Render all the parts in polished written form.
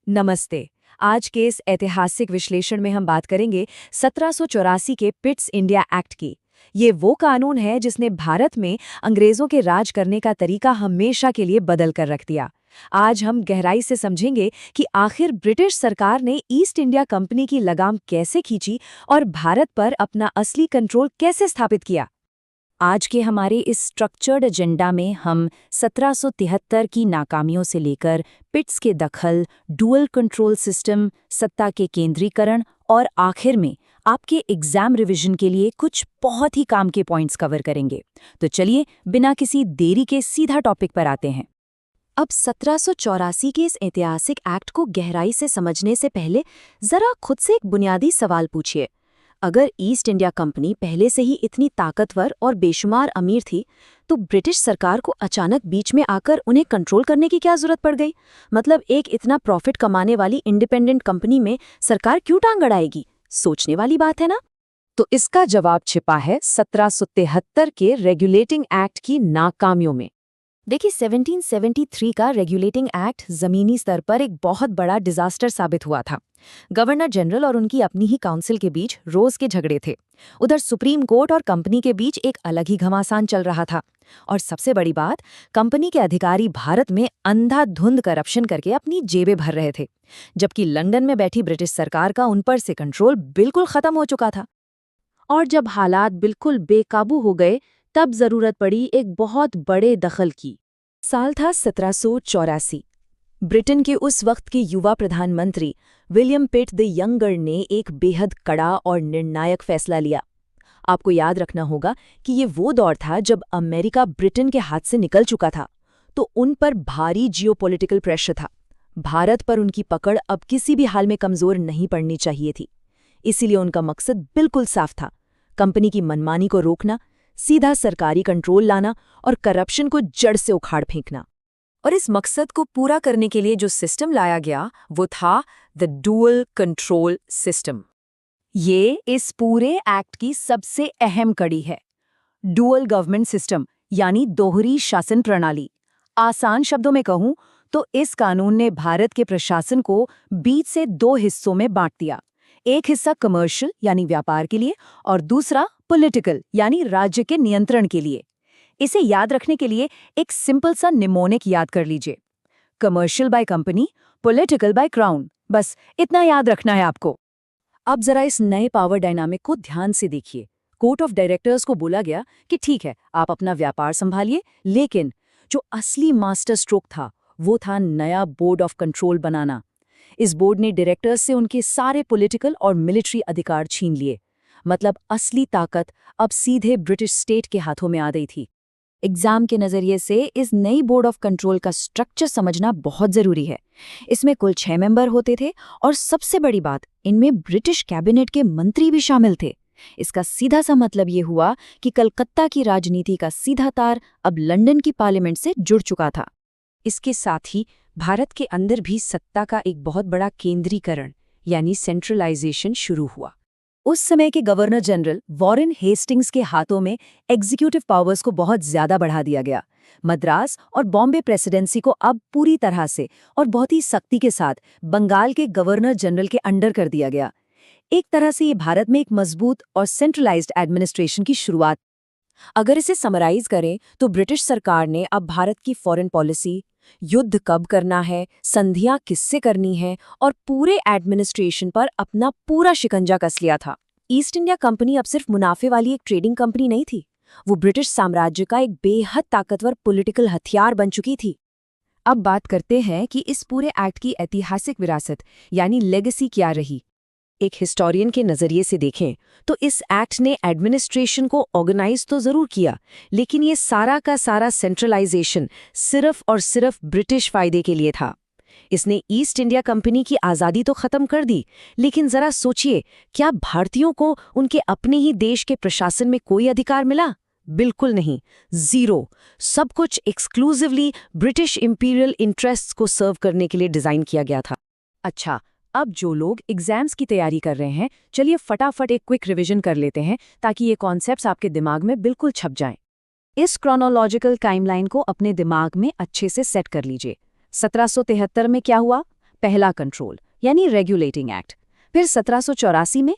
नमस्ते। आज के इस ऐतिहासिक विश्लेषण में हम बात करेंगे 1784 के पिट्स इंडिया एक्ट की। ये वो कानून है जिसने भारत में अंग्रेजों के राज करने का तरीका हमेशा के लिए बदल कर रख दिया। आज हम गहराई से समझेंगे कि आखिर ब्रिटिश सरकार ने ईस्ट इंडिया कंपनी की लगाम कैसे खींची और भारत पर अपना असली कंट्रोल कैसे स्थापित किया। आज के हमारे इस स्ट्रक्चर्ड एजेंडा में हम 1773 की नाकामियों से लेकर पिट्स के दखल, डुअल कंट्रोल सिस्टम, सत्ता के केंद्रीकरण और आखिर में आपके एग्जाम रिवीजन के लिए कुछ बहुत ही काम के पॉइंट्स कवर करेंगे। तो चलिए बिना किसी देरी के सीधा टॉपिक पर आते हैं। अब 1784 के इस ऐतिहासिक एक्ट को गहराई से समझने से पहले जरा खुद से एक बुनियादी सवाल पूछिए। अगर ईस्ट इंडिया कंपनी पहले से ही इतनी ताकतवर और बेशुमार अमीर थी, तो ब्रिटिश सरकार को अचानक बीच में आकर उन्हें कंट्रोल करने की क्या जरूरत पड़ गई? मतलब एक इतना प्रॉफिट कमाने वाली इंडिपेंडेंट कंपनी में सरकार क्यों टांग अड़ाएगी? सोचने वाली बात है ना? तो इसका जवाब छिपा है 1773 के रेगुलेटिंग एक्ट की नाकामियों में। देखिए, 1773 का रेगुलेटिंग एक्ट जमीनी स्तर पर एक बहुत बड़ा डिजास्टर साबित हुआ था। गवर्नर जनरल और उनकी अपनी ही काउंसिल के बीच रोज के झगड़े थे। उधर सुप्रीम कोर्ट और कंपनी के बीच एक अलग ही घमासान चल रहा था। और सबसे बड़ी बात, कंपनी के अधिकारी भारत में अंधाधुंध करप्शन करके अपनी जेबें भर रहे थे, जबकि लंदन में बैठी ब्रिटिश सरकार का उन पर से कंट्रोल बिल्कुल खत्म हो चुका था। और जब हालात बिल्कुल बेकाबू हो गए, तब जरूरत पड़ी एक बहुत बड़े दखल की। साल था 1784। ब्रिटेन के उस वक्त के युवा प्रधानमंत्री विलियम पिट द यंगर ने एक बेहद कड़ा और निर्णायक फैसला लिया। आपको याद रखना होगा कि ये वो दौर था जब अमेरिका ब्रिटेन के हाथ से निकल चुका था, तो उन पर भारी जियोपॉलिटिकल प्रेशर था। भारत पर उनकी पकड़ अब किसी भी हाल में कमजोर नहीं पड़नी चाहिए थी। इसीलिए उनका मकसद बिल्कुल साफ था, कंपनी की मनमानी को रोकना, सीधा सरकारी कंट्रोल लाना और करप्शन को जड़ से उखाड़ फेंकना। और इस मकसद को पूरा करने के लिए जो सिस्टम लाया गया वो था द डुअल कंट्रोल सिस्टम। ये इस पूरे एक्ट की सबसे अहम कड़ी है। डुअल गवर्नमेंट सिस्टम यानी दोहरी शासन प्रणाली। आसान शब्दों में कहूं तो इस कानून ने भारत के प्रशासन को बीच से दो हिस्सों में बांट दिया। एक हिस्सा कमर्शियल यानी व्यापार के लिए और दूसरा पॉलिटिकल यानी राज्य के नियंत्रण के लिए। इसे याद रखने के लिए एक सिंपल सा निमोनिक याद कर लीजिए, commercial by company, political by crown. बस इतना याद रखना है आपको। अब जरा इस नए पावर डायनामिक को ध्यान से देखिए। कोर्ट ऑफ डायरेक्टर्स को बोला गया कि ठीक है, आप अपना व्यापार संभालिए, लेकिन जो असली मास्टर स्ट्रोक था वो था नया बोर्ड ऑफ कंट्रोल बनाना। इस बोर्ड ने डायरेक्टर्स से उनके सारे पॉलिटिकल और मिलिट्री अधिकार छीन लिए। मतलब असली ताकत अब सीधे ब्रिटिश स्टेट के हाथों में आ गई थी। एग्जाम के नजरिए से इस नई बोर्ड ऑफ कंट्रोल का स्ट्रक्चर समझना बहुत जरूरी है। इसमें कुल 6 मेंबर होते थे और सबसे बड़ी बात, इनमें ब्रिटिश कैबिनेट के मंत्री भी शामिल थे। इसका सीधा सा मतलब ये हुआ कि कलकत्ता की राजनीति का सीधा तार अब लंदन की पार्लियामेंट से जुड़ चुका था। इसके साथ ही भारत के अंदर भी सत्ता का एक बहुत बड़ा केंद्रीकरण यानी सेंट्रलाइजेशन शुरू हुआ। उस समय के गवर्नर जनरल वॉरेन हेस्टिंग्स के हाथों में एग्जीक्यूटिव पावर्स को बहुत ज्यादा बढ़ा दिया गया। मद्रास और बॉम्बे प्रेसिडेंसी को अब पूरी तरह से और बहुत ही सख्ती के साथ बंगाल के गवर्नर जनरल के अंडर कर दिया गया। एक तरह से ये भारत में एक मजबूत और सेंट्रलाइज्ड एडमिनिस्ट्रेशन की शुरुआत। अगर इसे समराइज करें तो ब्रिटिश सरकार ने अब भारत की फॉरेन पॉलिसी, युद्ध कब करना है, संधियां किससे करनी है और पूरे एडमिनिस्ट्रेशन पर अपना पूरा शिकंजा कस लिया था। ईस्ट इंडिया कंपनी अब सिर्फ मुनाफे वाली एक ट्रेडिंग कंपनी नहीं थी, वो ब्रिटिश साम्राज्य का एक बेहद ताकतवर पॉलिटिकल हथियार बन चुकी थी। अब बात करते हैं कि इस पूरे एक्ट की ऐतिहासिक विरासत यानी लेगेसी क्या रही। एक हिस्टोरियन के नजरिए से देखें तो इस एक्ट ने एडमिनिस्ट्रेशन को ऑर्गेनाइज तो जरूर किया, लेकिन ये सारा का सारा सेंट्रलाइजेशन सिर्फ और सिर्फ ब्रिटिश फायदे के लिए था। इसने ईस्ट इंडिया कंपनी की आज़ादी तो खत्म कर दी, लेकिन जरा सोचिए, क्या भारतीयों को उनके अपने ही देश के प्रशासन में कोई अधिकार मिला? बिल्कुल नहीं, जीरो। सब कुछ एक्सक्लूसिवली ब्रिटिश इंपीरियल इंटरेस्ट्स को सर्व करने के लिए डिजाइन किया गया था। अच्छा, अब जो लोग एग्जाम्स की तैयारी कर रहे हैं, चलिए फटाफट एक क्विक रिवीजन कर लेते हैं ताकि ये कॉन्सेप्ट्स आपके दिमाग में बिल्कुल छप जाएं। इस क्रोनोलॉजिकल टाइमलाइन को अपने दिमाग में अच्छे से सेट कर लीजिए। 1773 में क्या हुआ? पहला कंट्रोल यानी रेगुलेटिंग एक्ट। फिर 1784 में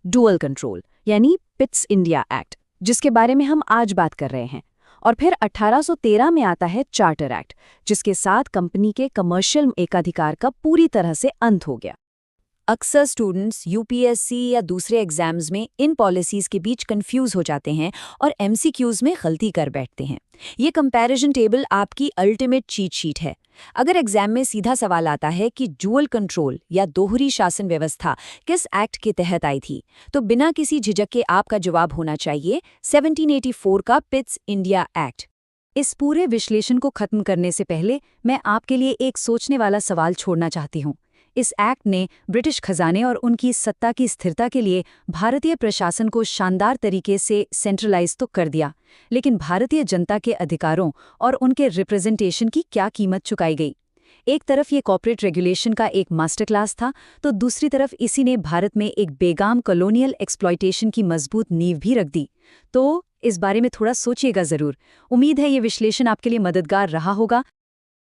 डुअल कंट्रोल यानी पिट्स इंडिया एक्ट, जिसके बारे में हम आज बात कर रहे हैं। और फिर 1813 में आता है चार्टर एक्ट, जिसके साथ कंपनी के कमर्शियल एकाधिकार का पूरी तरह से अंत हो गया। अक्सर स्टूडेंट्स यूपीएससी या दूसरे एग्जाम्स में इन पॉलिसीज के बीच कंफ्यूज हो जाते हैं और एमसीक्यूज में गलती कर बैठते हैं। ये कंपैरिजन टेबल आपकी अल्टीमेट चीट शीट है। अगर एग्जाम में सीधा सवाल आता है कि डुअल कंट्रोल या दोहरी शासन व्यवस्था किस एक्ट के तहत आई थी, तो बिना किसी झिझक के आपका जवाब होना चाहिए 1784 का पिट्स इंडिया एक्ट। इस पूरे विश्लेषण को खत्म करने से पहले मैं आपके लिए एक सोचने वाला सवाल छोड़ना चाहती हूँ। इस एक्ट ने ब्रिटिश खजाने और उनकी सत्ता की स्थिरता के लिए भारतीय प्रशासन को शानदार तरीके से सेंट्रलाइज तो कर दिया, लेकिन भारतीय जनता के अधिकारों और उनके रिप्रेजेंटेशन की क्या कीमत चुकाई गई? एक तरफ ये कॉर्पोरेट रेगुलेशन का एक मास्टर क्लास था, तो दूसरी तरफ इसी ने भारत में एक बेगाम कॉलोनियल एक्सप्लॉयटेशन की मजबूत नींव भी रख दी। तो इस बारे में थोड़ा सोचिएगा ज़रूर। उम्मीद है ये विश्लेषण आपके लिए मददगार रहा होगा।